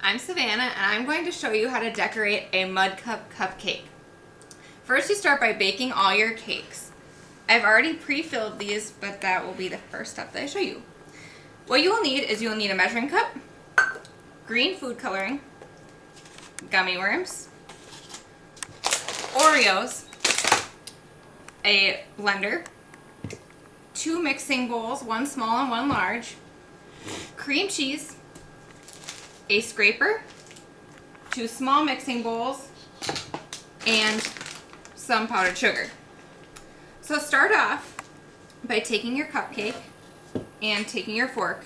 I'm Savannah and I'm going to show you how to decorate a mud cup cupcake. First you start by baking all your cakes. I've already pre-filled these, but that will be the first step that I show you. What you will need is you'll need a measuring cup, green food coloring, gummy worms, Oreos, a blender, 2 mixing bowls, one small and one large, cream cheese, a scraper, 2 small mixing bowls, and some powdered sugar. So start off by taking your cupcake and taking your fork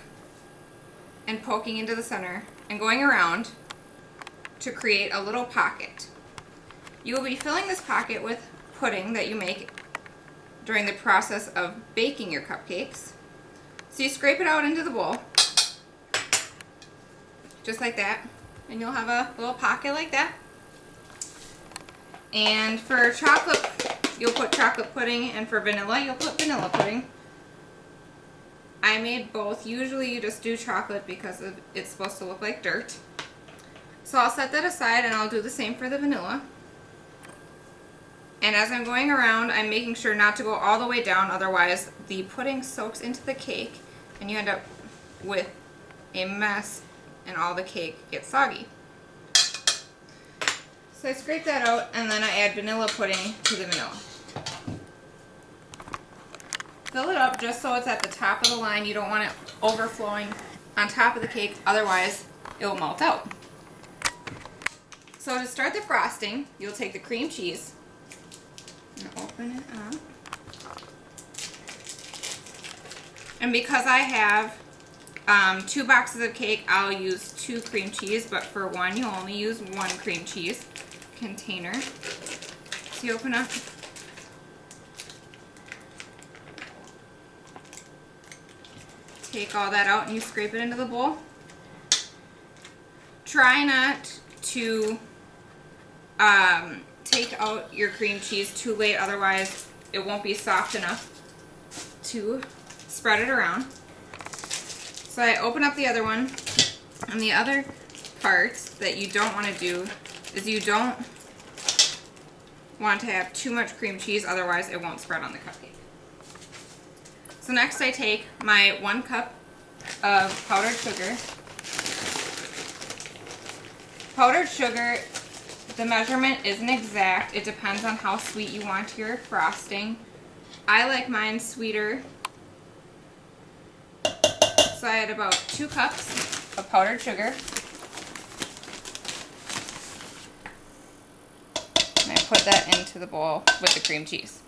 and poking into the center and going around to create a little pocket. You will be filling this pocket with pudding that you make during the process of baking your cupcakes. So you scrape it out into the bowl, just like that, and you'll have a little pocket like that. And for chocolate, you'll put chocolate pudding, and for vanilla, you'll put vanilla pudding. I made both. Usually you just do chocolate because it's supposed to look like dirt. So I'll set that aside and I'll do the same for the vanilla. And as I'm going around, I'm making sure not to go all the way down, otherwise the pudding soaks into the cake and you end up with a mess and all the cake gets soggy. So I scrape that out and then I add vanilla pudding to the vanilla. Fill it up just so it's at the top of the line. You don't want it overflowing on top of the cake, otherwise it will melt out. So to start the frosting, you'll take the cream cheese and open it up. And because I have 2 boxes of cake, I'll use 2 cream cheese, but for one you'll only use 1 cream cheese container. So you open up, take all that out and you scrape it into the bowl. Try not to take out your cream cheese too late, otherwise it won't be soft enough to spread it around. So I open up the other one, and the other part that you don't want to do is you don't want to have too much cream cheese, otherwise it won't spread on the cupcake. So next I take my 1 cup of powdered sugar. Powdered sugar, the measurement isn't exact. It depends on how sweet you want your frosting. I like mine sweeter. So I add about 2 cups of powdered sugar. And I put that into the bowl with the cream cheese.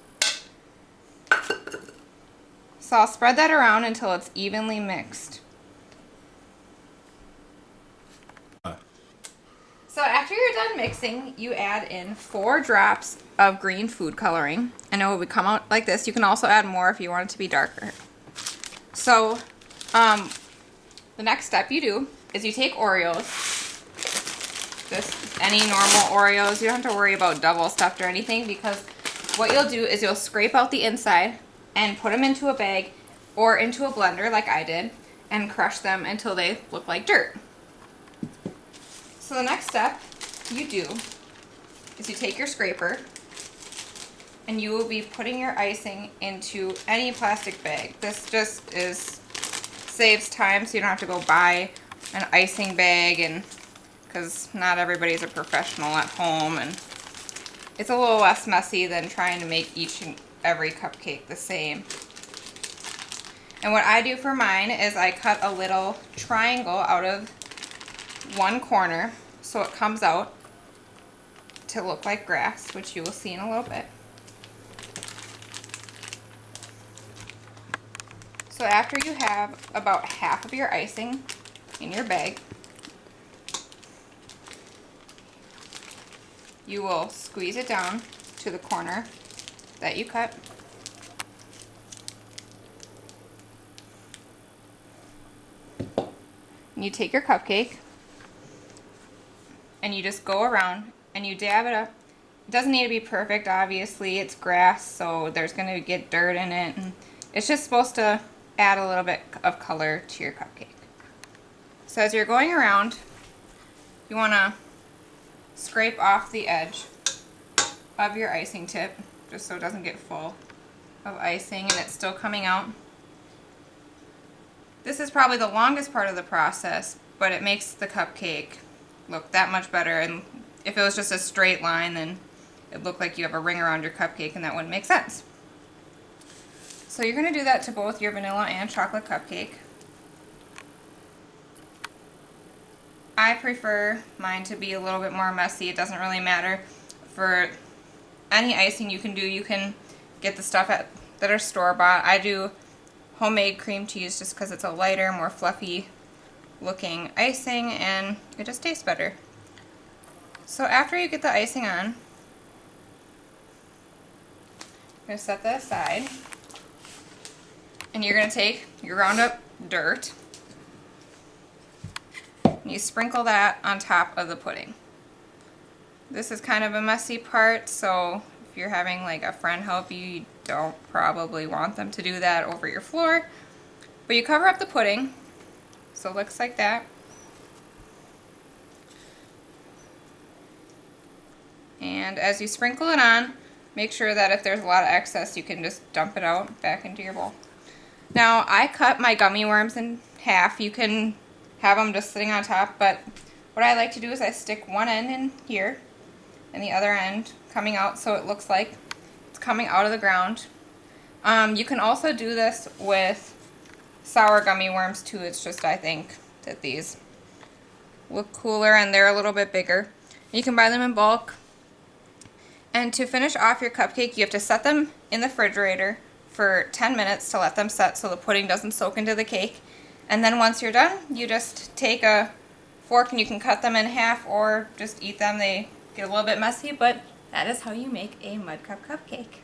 So I'll spread that around until it's evenly mixed. So after you're done mixing, you add in 4 drops of green food coloring, and it will come out like this. You can also add more if you want it to be darker. So the next step you do is you take Oreos, just any normal Oreos. You don't have to worry about double stuffed or anything, because what you'll do is you'll scrape out the inside and put them into a bag or into a blender like I did and crush them until they look like dirt. So the next step you do is you take your scraper and you will be putting your icing into any plastic bag. This just saves time, so you don't have to go buy an icing bag, and because not everybody's a professional at home, and it's a little less messy than trying to make each and every cupcake the same. And what I do for mine is I cut a little triangle out of one corner so it comes out to look like grass, which you will see in a little bit. So after you have about half of your icing in your bag, you will squeeze it down to the corner that you cut. And you take your cupcake and you just go around and you dab it up. It doesn't need to be perfect, obviously. It's grass, so there's going to get dirt in it, and it's just supposed to add a little bit of color to your cupcake. So as you're going around, you want to scrape off the edge of your icing tip just so it doesn't get full of icing and it's still coming out. This is probably the longest part of the process, but it makes the cupcake look that much better. And if it was just a straight line, then it'd look like you have a ring around your cupcake and that wouldn't make sense. So you're going to do that to both your vanilla and chocolate cupcake. I prefer mine to be a little bit more messy. It doesn't really matter. For any icing you can do, you can get the stuff that are store-bought. I do homemade cream cheese just because it's a lighter, more fluffy looking icing and it just tastes better. So after you get the icing on, I'm going to set that aside. And you're going to take your ground up dirt and you sprinkle that on top of the pudding. This is kind of a messy part, so if you're having like a friend help you, you don't probably want them to do that over your floor. But you cover up the pudding, so it looks like that. And as you sprinkle it on, make sure that if there's a lot of excess, you can just dump it out back into your bowl. Now, I cut my gummy worms in half. You can have them just sitting on top, but what I like to do is I stick one end in here and the other end coming out so it looks like it's coming out of the ground. You can also do this with sour gummy worms too. It's just I think that these look cooler and they're a little bit bigger. You can buy them in bulk. And to finish off your cupcake, you have to set them in the refrigerator for 10 minutes to let them set so the pudding doesn't soak into the cake. And then once you're done, you just take a fork and you can cut them in half or just eat them. They get a little bit messy, but that is how you make a mud cup cupcake.